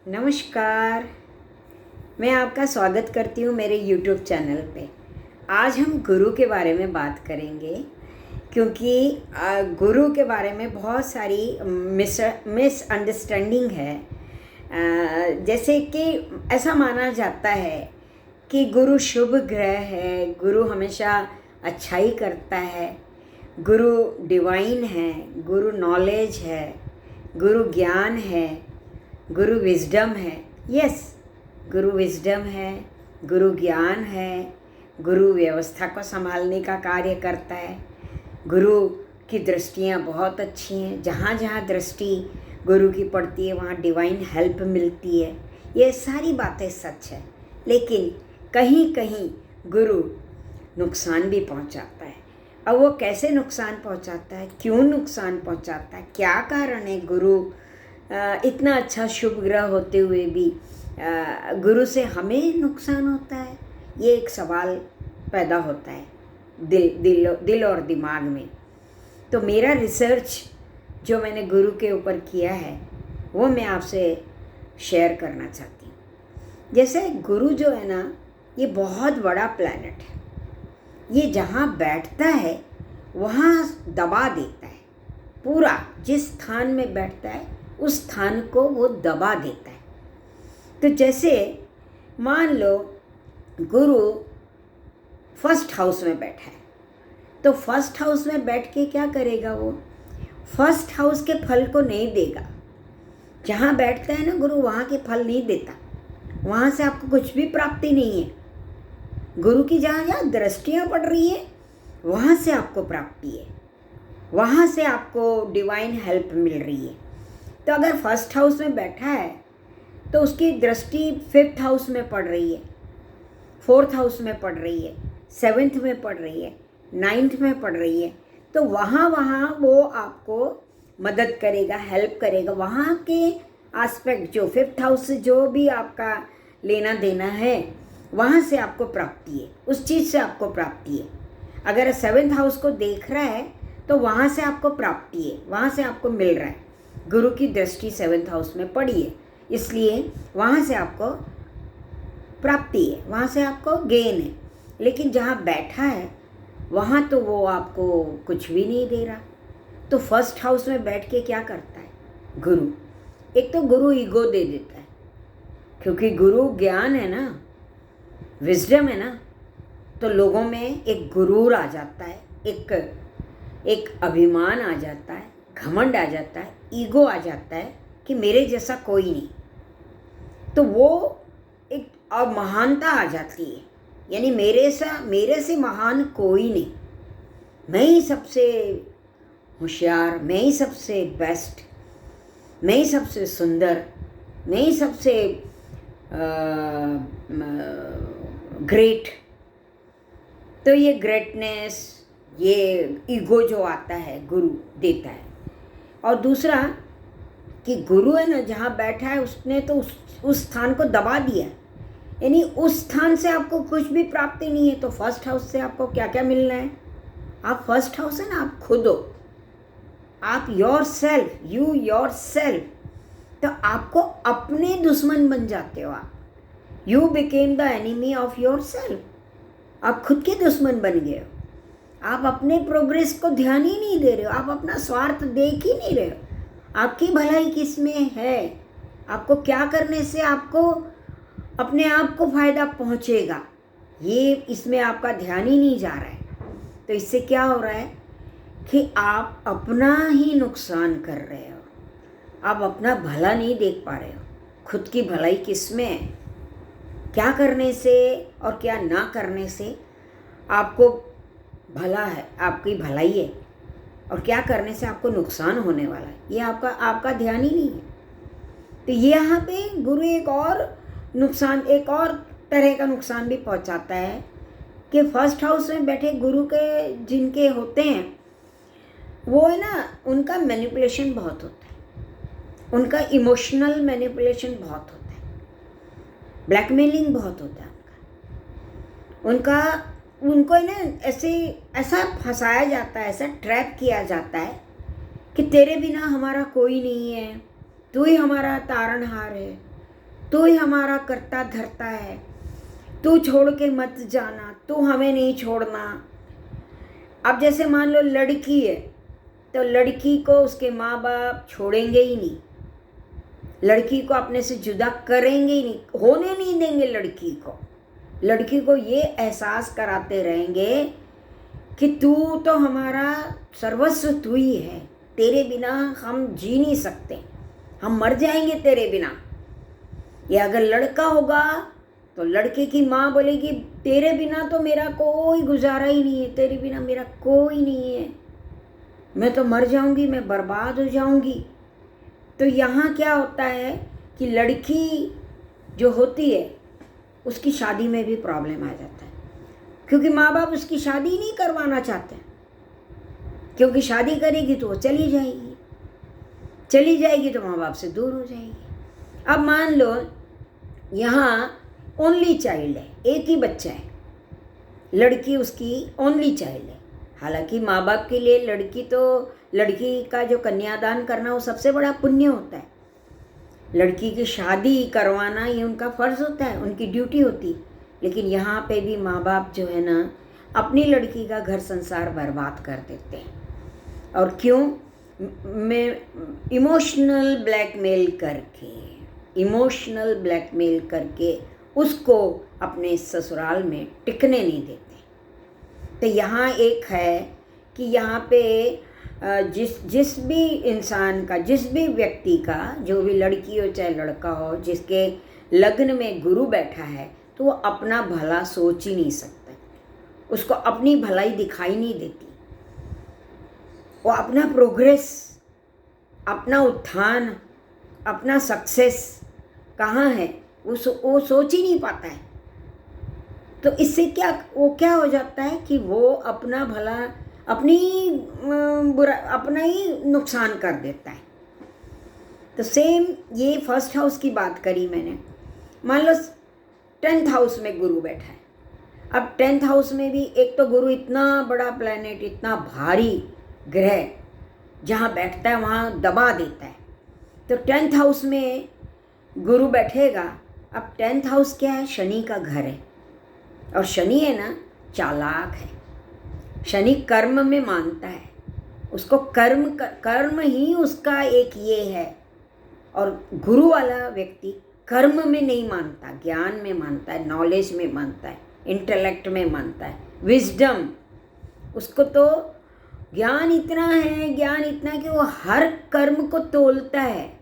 नमस्कार। मैं आपका स्वागत करती हूँ मेरे YouTube चैनल पे। आज हम गुरु के बारे में बात करेंगे क्योंकि गुरु के बारे में बहुत सारी मिसअंडरस्टैंडिंग है। जैसे कि ऐसा माना जाता है कि गुरु शुभ ग्रह है, गुरु हमेशा अच्छाई करता है, गुरु डिवाइन है, गुरु नॉलेज है, गुरु ज्ञान है, गुरु विजडम है। यस, गुरु विजडम है, गुरु ज्ञान है, गुरु व्यवस्था को संभालने का कार्य करता है। गुरु की दृष्टियाँ बहुत अच्छी हैं। जहाँ जहाँ दृष्टि गुरु की पड़ती है वहाँ डिवाइन हेल्प मिलती है। ये सारी बातें सच है, लेकिन कहीं कहीं गुरु नुकसान भी पहुँचाता है। अब वो कैसे नुकसान पहुँचाता है, क्यों नुकसान पहुँचाता है, क्या कारण है गुरु इतना अच्छा शुभ ग्रह होते हुए भी गुरु से हमें नुकसान होता है, ये एक सवाल पैदा होता है दिल और दिमाग में। तो मेरा रिसर्च जो मैंने गुरु के ऊपर किया है वो मैं आपसे शेयर करना चाहती हूँ। जैसे गुरु जो है ना, ये बहुत बड़ा प्लैनेट है। ये जहाँ बैठता है वहाँ दबा देता है। पूरा जिस स्थान में बैठता है उस स्थान को वो दबा देता है। तो जैसे मान लो गुरु फर्स्ट हाउस में बैठा है, तो फर्स्ट हाउस में बैठ के क्या करेगा? वो फर्स्ट हाउस के फल को नहीं देगा। जहाँ बैठता है ना गुरु, वहाँ के फल नहीं देता। वहाँ से आपको कुछ भी प्राप्ति नहीं है। गुरु की जहाँ जहाँ दृष्टियाँ पड़ रही है वहाँ से आपको प्राप्ति है, वहाँ से आपको डिवाइन हेल्प मिल रही है। तो अगर फर्स्ट हाउस में बैठा है तो उसकी दृष्टि फिफ्थ हाउस में पड़ रही है, फोर्थ हाउस में पड़ रही है, सेवेंथ में पड़ रही है, नाइन्थ में पड़ रही है, तो वहाँ वो आपको मदद करेगा, हेल्प करेगा। वहाँ के एस्पेक्ट जो फिफ्थ हाउस से जो भी आपका लेना देना है वहाँ से आपको प्राप्ति है, उस चीज़ से आपको प्राप्ति है। अगर सेवेंथ हाउस को देख रहा है तो वहाँ से आपको प्राप्ति है, वहाँ से आपको मिल रहा है। गुरु की दृष्टि सेवेंथ हाउस में पड़ी है, इसलिए वहाँ से आपको प्राप्ति है, वहाँ से आपको गेन है। लेकिन जहाँ बैठा है वहाँ तो वो आपको कुछ भी नहीं दे रहा। तो फर्स्ट हाउस में बैठ के क्या करता है गुरु? एक तो गुरु ईगो दे देता है, क्योंकि गुरु ज्ञान है ना, विजडम है ना, तो लोगों में एक गुरूर आ जाता है, एक अभिमान आ जाता है, घमंड आ जाता है, ईगो आ जाता है कि मेरे जैसा कोई नहीं। तो वो एक महानता आ जाती है, यानी मेरे से महान कोई नहीं, मैं ही सबसे होशियार, मैं ही सबसे बेस्ट, मैं ही सबसे सुंदर, मैं ही सबसे ग्रेट। तो ये ग्रेटनेस, ये ईगो जो आता है गुरु देता है। और दूसरा कि गुरु है ना, जहाँ बैठा है उसने तो उस स्थान को दबा दिया, यानी उस स्थान से आपको कुछ भी प्राप्ति नहीं है। तो फर्स्ट हाउस से आपको क्या क्या मिलना है? आप फर्स्ट हाउस है ना, आप खुद हो, आप योर सेल्फ। तो आपको अपने दुश्मन बन जाते हो आप। You became the enemy of your self. आप खुद के दुश्मन बन गए हो। आप अपने प्रोग्रेस को ध्यान ही नहीं दे रहे हो, आप अपना स्वार्थ देख ही नहीं रहे हो। आपकी भलाई किस में है? आपको क्या करने से आपको अपने आप को फ़ायदा पहुँचेगा, ये इसमें आपका ध्यान ही नहीं जा रहा है। तो इससे क्या हो रहा है कि आप अपना ही नुकसान कर रहे हो, आप अपना भला नहीं देख पा रहे हो। खुद की भलाई किस में है? क्या करने से और क्या ना करने से आपको भला है, आपकी भलाई है, और क्या करने से आपको नुकसान होने वाला है, ये आपका ध्यान ही नहीं है। तो ये यहाँ पे गुरु एक और तरह का नुकसान भी पहुँचाता है कि फर्स्ट हाउस में बैठे गुरु के जिनके होते हैं वो है ना, उनका मैनिपुलेशन बहुत होता है, उनका इमोशनल मैनिपुलेशन बहुत होता है, ब्लैकमेलिंग बहुत होता है उनको है ना, ऐसा फंसाया जाता है, ऐसा ट्रैप किया जाता है कि तेरे बिना हमारा कोई नहीं है, तू ही हमारा तारणहार है, तू ही हमारा करता धरता है, तू छोड़ के मत जाना, तू हमें नहीं छोड़ना। अब जैसे मान लो लड़की है, तो लड़की को उसके माँ बाप छोड़ेंगे ही नहीं, लड़की को अपने से जुदा करेंगे ही नहीं, होने नहीं देंगे लड़की को ये एहसास कराते रहेंगे कि तू तो हमारा सर्वस्व तू ही है, तेरे बिना हम जी नहीं सकते, हम मर जाएंगे तेरे बिना। ये अगर लड़का होगा तो लड़के की माँ बोलेगी तेरे बिना तो मेरा कोई गुजारा ही नहीं है, तेरे बिना मेरा कोई नहीं है, मैं तो मर जाऊंगी, मैं बर्बाद हो जाऊंगी। तो यहाँ क्या होता है कि लड़की जो होती है उसकी शादी में भी प्रॉब्लम आ जाता है, क्योंकि माँ बाप उसकी शादी नहीं करवाना चाहते, क्योंकि शादी करेगी तो वो चली जाएगी तो माँ बाप से दूर हो जाएगी। अब मान लो यहाँ ओनली चाइल्ड है, एक ही बच्चा है, लड़की उसकी ओनली चाइल्ड है। हालांकि माँ बाप के लिए लड़की का जो कन्यादान करना वो सबसे बड़ा पुण्य होता है, लड़की की शादी करवाना ये उनका फ़र्ज़ होता है, उनकी ड्यूटी होती। लेकिन यहाँ पे भी माँ बाप जो है ना अपनी लड़की का घर संसार बर्बाद कर देते हैं। और क्यों? इमोशनल ब्लैकमेल करके उसको अपने ससुराल में टिकने नहीं देते। तो यहाँ एक है कि यहाँ पे जिस भी इंसान का, जिस भी व्यक्ति का, जो भी लड़की हो चाहे लड़का हो, जिसके लग्न में गुरु बैठा है, तो वो अपना भला सोच ही नहीं सकता, उसको अपनी भलाई दिखाई नहीं देती, वो अपना प्रोग्रेस, अपना उत्थान, अपना सक्सेस कहाँ है वो सोच ही नहीं पाता है। तो इससे क्या हो जाता है कि वो अपना भला अपना ही नुकसान कर देता है। तो सेम ये फर्स्ट हाउस की बात करी मैंने। मान लो 10th हाउस में गुरु बैठा है। अब 10th हाउस में भी एक तो गुरु इतना बड़ा प्लैनेट, इतना भारी ग्रह, जहाँ बैठता है वहाँ दबा देता है। तो 10th हाउस में गुरु बैठेगा। अब 10th हाउस क्या है? शनि का घर है, और शनि है ना चालाक है। शनि कर्म में मानता है, उसको कर्म ही उसका एक ये है। और गुरु वाला व्यक्ति कर्म में नहीं मानता, ज्ञान में मानता है, नॉलेज में मानता है, इंटेलेक्ट में मानता है, विजडम। उसको तो ज्ञान इतना है कि वो हर कर्म को तोलता है,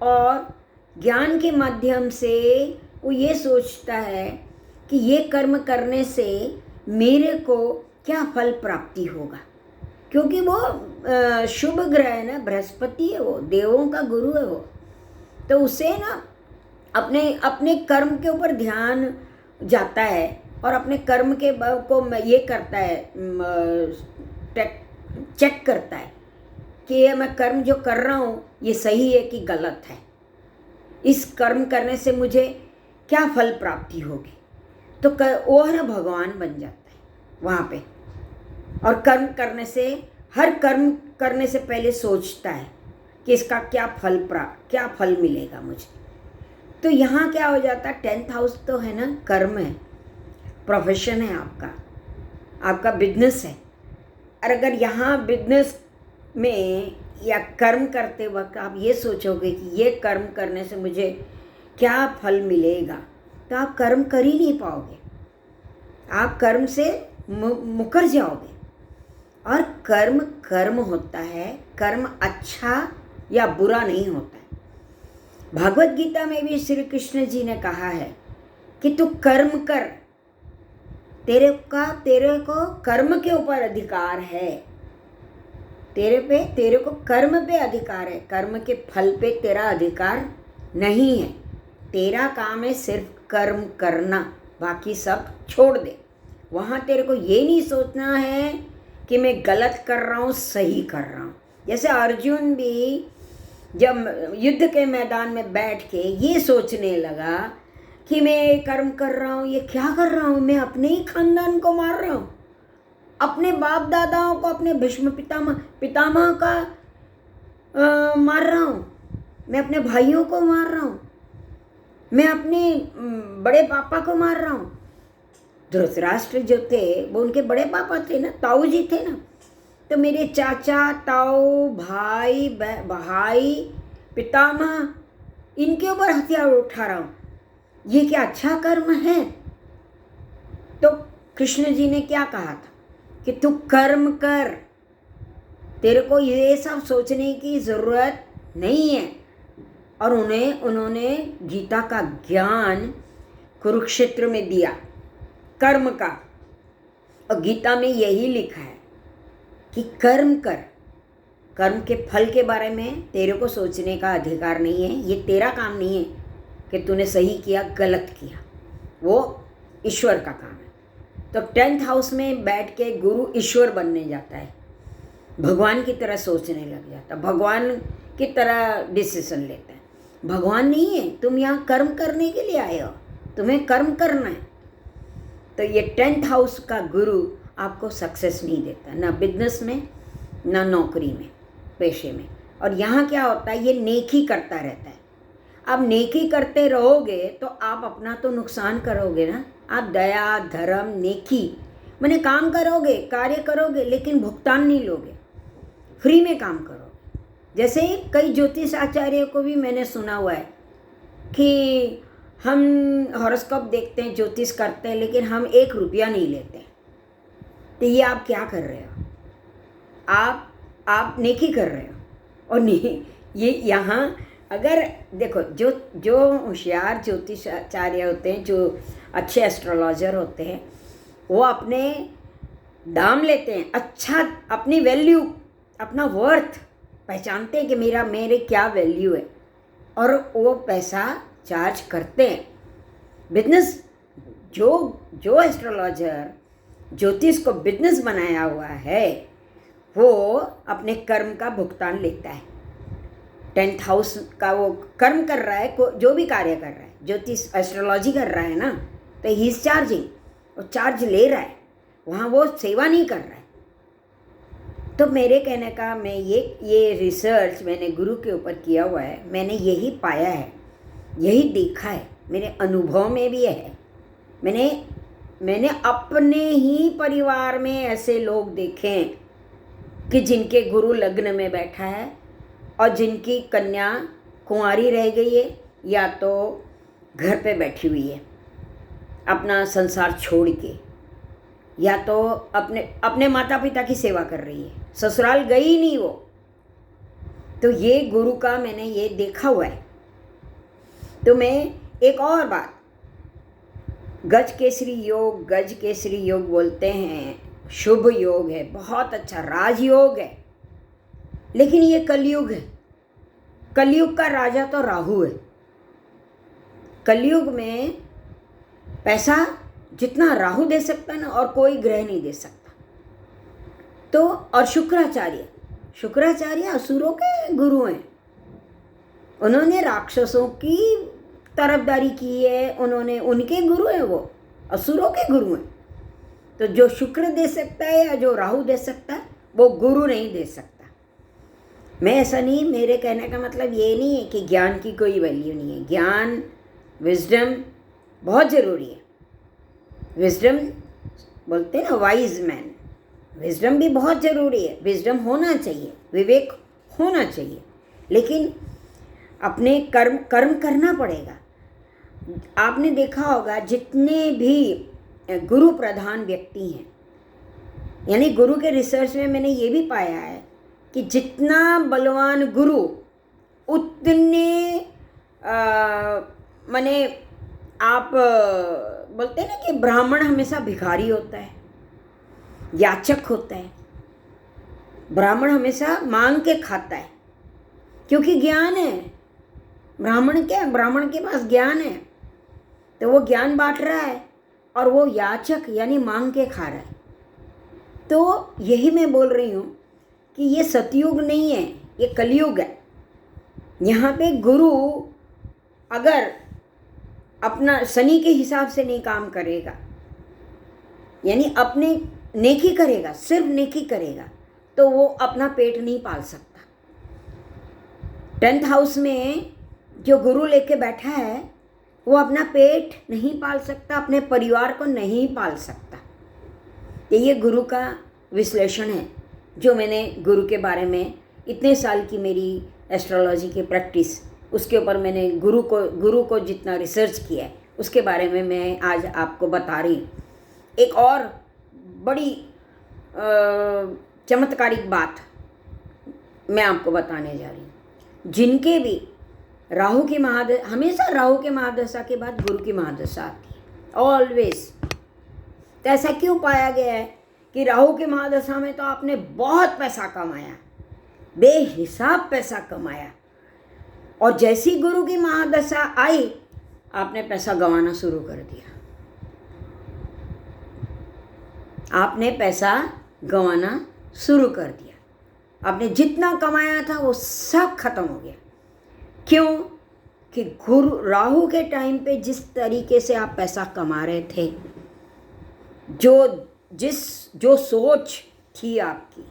और ज्ञान के माध्यम से वो ये सोचता है कि ये कर्म करने से मेरे को क्या फल प्राप्ति होगा। क्योंकि वो शुभ ग्रह है ना, बृहस्पति है, वो देवों का गुरु है वो। तो उसे ना अपने कर्म के ऊपर ध्यान जाता है, और अपने कर्म के को ये करता है, चेक करता है कि ये मैं कर्म जो कर रहा हूँ ये सही है कि गलत है, इस कर्म करने से मुझे क्या फल प्राप्ति होगी। तो वो है ना भगवान बन जाता है वहाँ पे। और हर कर्म करने से पहले सोचता है कि इसका क्या फल मिलेगा मुझे। तो यहाँ क्या हो जाता है, 10th हाउस तो है ना कर्म है, प्रोफेशन है, आपका बिजनेस है। और अगर यहाँ बिजनेस में या कर्म करते वक्त आप ये सोचोगे कि ये कर्म करने से मुझे क्या फल मिलेगा, तो आप कर्म कर ही नहीं पाओगे, आप कर्म से मुकर जाओगे। और कर्म होता है, कर्म अच्छा या बुरा नहीं होता है। भगवत गीता में भी श्री कृष्ण जी ने कहा है कि तू कर्म कर, तेरे को कर्म के ऊपर अधिकार है, तेरे को कर्म पे अधिकार है, कर्म के फल पे तेरा अधिकार नहीं है। तेरा काम है सिर्फ कर्म करना, बाकी सब छोड़ दे। वहाँ तेरे को ये नहीं सोचना है कि मैं गलत कर रहा हूँ, सही कर रहा हूँ। जैसे अर्जुन भी जब युद्ध के मैदान में बैठ के ये सोचने लगा कि मैं कर्म कर रहा हूँ, ये क्या कर रहा हूँ, मैं अपने ही खानदान को मार रहा हूँ, अपने बाप दादाओं को, अपने भीष्म पितामह का मार रहा हूँ, मैं अपने भाइयों को मार रहा हूँ, मैं अपने बड़े पापा को मार रहा हूँ। धृतराष्ट्र जो थे वो उनके बड़े पापा थे ना, ताऊ जी थे ना। तो मेरे चाचा, ताऊ, भाई, पितामह, इनके ऊपर हथियार उठा रहा हूँ। ये क्या अच्छा कर्म है? तो कृष्ण जी ने क्या कहा था कि तू कर्म कर, तेरे को ये सब सोचने की ज़रूरत नहीं है। और उन्होंने गीता का ज्ञान कुरुक्षेत्र में दिया, कर्म का। और गीता में यही लिखा है कि कर्म कर, कर्म के फल के बारे में तेरे को सोचने का अधिकार नहीं है। ये तेरा काम नहीं है कि तूने सही किया गलत किया, वो ईश्वर का काम है। तो 10th हाउस में बैठ के गुरु ईश्वर बनने जाता है, भगवान की तरह सोचने लग जाता, भगवान की तरह डिसीजन लेता है। भगवान नहीं है, तुम यहाँ कर्म करने के लिए आए हो, तुम्हें कर्म करना है। तो ये 10th हाउस का गुरु आपको सक्सेस नहीं देता, ना बिजनेस में ना नौकरी में, पेशे में। और यहाँ क्या होता है, ये नेकी करता रहता है। अब नेकी करते रहोगे तो आप अपना तो नुकसान करोगे ना। आप दया, धर्म, नेकी माने काम करोगे, कार्य करोगे, लेकिन भुगतान नहीं लोगे, फ्री में काम करोगे। जैसे कई ज्योतिष आचार्यों को भी मैंने सुना हुआ है कि हम हॉरोस्कोप देखते हैं, ज्योतिष करते हैं, लेकिन हम 1 रुपया नहीं लेते। तो ये आप क्या कर रहे हो? आप नेकी कर रहे हो। और नहीं, ये यहाँ अगर देखो, जो होशियार ज्योतिषाचार्य होते हैं, जो अच्छे एस्ट्रोलॉजर होते हैं, वो अपने दाम लेते हैं, अच्छा अपनी वैल्यू, अपना वर्थ पहचानते हैं कि मेरे क्या वैल्यू है, और वो पैसा चार्ज करते हैं। बिजनेस जो एस्ट्रोलॉजर ज्योतिष को बिजनेस बनाया हुआ है, वो अपने कर्म का भुगतान लेता है। 10th हाउस का वो कर्म कर रहा है, जो भी कार्य कर रहा है, ज्योतिष एस्ट्रोलॉजी कर रहा है ना, तो ही इज चार्जिंग, वो चार्ज ले रहा है, वहाँ वो सेवा नहीं कर रहा है। तो मेरे कहने का, मैं ये रिसर्च मैंने गुरु के ऊपर किया हुआ है, मैंने यही पाया है, यही देखा है, मेरे अनुभव में भी है। मैंने अपने ही परिवार में ऐसे लोग देखे हैं कि जिनके गुरु लग्न में बैठा है और जिनकी कन्या कुंवारी रह गई है, या तो घर पे बैठी हुई है अपना संसार छोड़ के, या तो अपने माता पिता की सेवा कर रही है, ससुराल गई ही नहीं वो। तो ये गुरु का मैंने ये देखा हुआ है। तो मैं एक और बात, गज केसरी योग बोलते हैं, शुभ योग है, बहुत अच्छा राजयोग है, लेकिन ये कलयुग है। कलयुग का राजा तो राहु है। कलयुग में पैसा जितना राहु दे सकता है ना, और कोई ग्रह नहीं दे सकता। तो और शुक्राचार्य असुरों के गुरु हैं। उन्होंने राक्षसों की तरफदारी की है, उनके गुरु हैं, वो असुरों के गुरु हैं। तो जो शुक्र दे सकता है या जो राहु दे सकता है, वो गुरु नहीं दे सकता। मैं ऐसा नहीं, मेरे कहने का मतलब ये नहीं है कि ज्ञान की कोई वैल्यू नहीं है। ज्ञान, विजडम बहुत ज़रूरी है। विजडम बोलते हैं ना, वाइज मैन, विजडम भी बहुत ज़रूरी है। विजडम होना चाहिए, विवेक होना चाहिए, लेकिन अपने कर्म करना पड़ेगा। आपने देखा होगा, जितने भी गुरु प्रधान व्यक्ति हैं, यानी गुरु के रिसर्च में मैंने ये भी पाया है कि जितना बलवान गुरु, उतने माने आप बोलते हैं ना कि ब्राह्मण हमेशा भिखारी होता है, याचक होता है। ब्राह्मण हमेशा मांग के खाता है, क्योंकि ज्ञान है। ब्राह्मण के पास ज्ञान है, तो वो ज्ञान बांट रहा है, और वो याचक यानी मांग के खा रहा है। तो यही मैं बोल रही हूँ कि ये सतयुग नहीं है, ये कलयुग है। यहाँ पे गुरु अगर अपना शनि के हिसाब से नहीं काम करेगा, यानी अपने नेकी करेगा, सिर्फ नेकी करेगा, तो वो अपना पेट नहीं पाल सकता। 10th हाउस में जो गुरु लेके बैठा है, वो अपना पेट नहीं पाल सकता, अपने परिवार को नहीं पाल सकता। तो ये गुरु का विश्लेषण है जो मैंने गुरु के बारे में इतने साल की मेरी एस्ट्रोलॉजी की प्रैक्टिस, उसके ऊपर मैंने गुरु को जितना रिसर्च किया है उसके बारे में मैं आज आपको बता रही हूँ। एक और बड़ी चमत्कारिक बात मैं आपको बताने जा रही हूँ। जिनके भी राहु की हमेशा राहु के महादशा के बाद गुरु की महादशा आती है, ऑलवेज। तो ऐसा क्यों पाया गया है कि राहु की महादशा में तो आपने बहुत पैसा कमाया, बेहिसाब पैसा कमाया, और जैसी गुरु की महादशा आई आपने पैसा गंवाना शुरू कर दिया। आपने पैसा गंवाना शुरू कर दिया। आपने जितना कमाया था वो सब खत्म हो गया। क्यों? कि राहु के टाइम पे जिस तरीके से आप पैसा कमा रहे थे, जो सोच थी आपकी,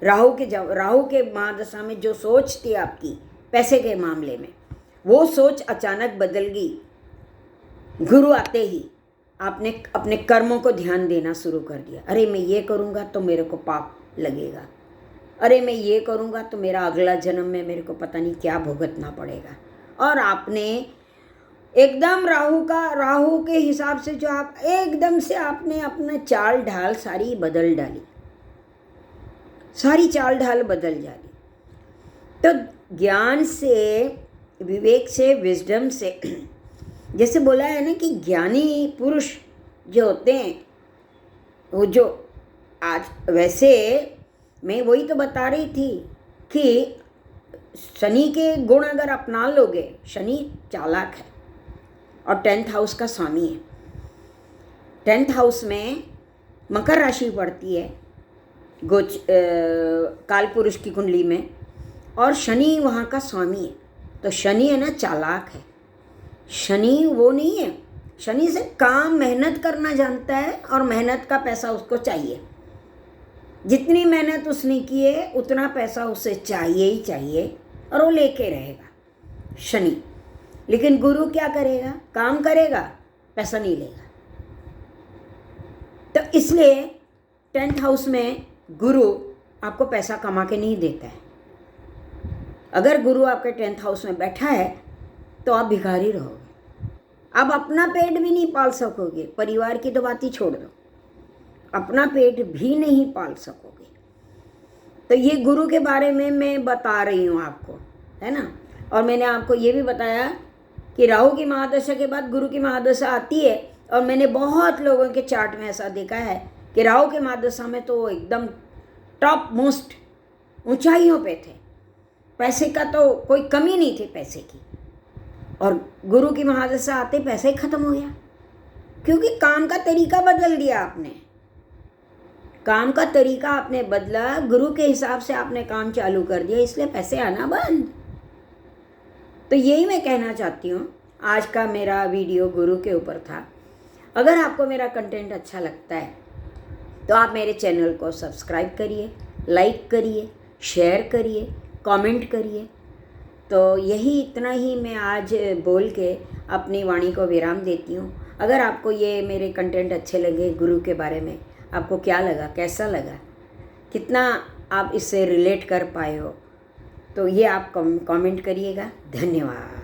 राहु के महादशा में जो सोच थी आपकी पैसे के मामले में, वो सोच अचानक बदल गई। गुरु आते ही आपने अपने कर्मों को ध्यान देना शुरू कर दिया। अरे मैं ये करूँगा तो मेरे को पाप लगेगा, अरे मैं ये करूँगा तो मेरा अगला जन्म में मेरे को पता नहीं क्या भुगतना पड़ेगा। और आपने एकदम राहु के हिसाब से जो आप एकदम से आपने अपना चाल ढाल सारी बदल डाली, सारी चाल ढाल बदल डाली। तो ज्ञान से, विवेक से, विजडम से, जैसे बोला है ना कि ज्ञानी पुरुष जो होते हैं वो जो आज, वैसे मैं वही तो बता रही थी कि शनि के गुण अगर अपना लोगे, शनि चालाक है और 10th हाउस का स्वामी है। 10th हाउस में मकर राशि पड़ती है काल पुरुष की कुंडली में, और शनि वहाँ का स्वामी है। तो शनि है ना चालाक है। शनि वो नहीं है, शनि से काम मेहनत करना जानता है और मेहनत का पैसा उसको चाहिए। जितनी मेहनत उसने की है उतना पैसा उसे चाहिए ही चाहिए और वो लेके रहेगा शनि। लेकिन गुरु क्या करेगा? काम करेगा, पैसा नहीं लेगा। तो इसलिए 10th हाउस में गुरु आपको पैसा कमा के नहीं देता है। अगर गुरु आपके 10th हाउस में बैठा है तो आप भिखारी रहोगे, आप अपना पेट भी नहीं पाल सकोगे। परिवार की तो बात ही छोड़ दो, अपना पेट भी नहीं पाल सकोगे। तो ये गुरु के बारे में मैं बता रही हूँ आपको, है ना। और मैंने आपको ये भी बताया कि राहु की महादशा के बाद गुरु की महादशा आती है, और मैंने बहुत लोगों के चार्ट में ऐसा देखा है कि राहु के महादशा में तो वो एकदम टॉप मोस्ट ऊंचाइयों पे थे, पैसे का तो कोई कमी नहीं थी पैसे की, और गुरु की महादशा आते पैसे ही खत्म हो गया। क्योंकि काम का तरीका बदल दिया आपने, काम का तरीका आपने बदला, गुरु के हिसाब से आपने काम चालू कर दिया, इसलिए पैसे आना बंद। तो यही मैं कहना चाहती हूँ। आज का मेरा वीडियो गुरु के ऊपर था। अगर आपको मेरा कंटेंट अच्छा लगता है तो आप मेरे चैनल को सब्सक्राइब करिए, लाइक करिए, शेयर करिए, कमेंट करिए। तो यही इतना ही मैं आज बोल के अपनी वाणी को विराम देती हूँ। अगर आपको ये मेरे कंटेंट अच्छे लगे, गुरु के बारे में आपको क्या लगा, कैसा लगा, कितना आप इससे रिलेट कर पाए हो, तो ये आप कमेंट करिएगा। धन्यवाद।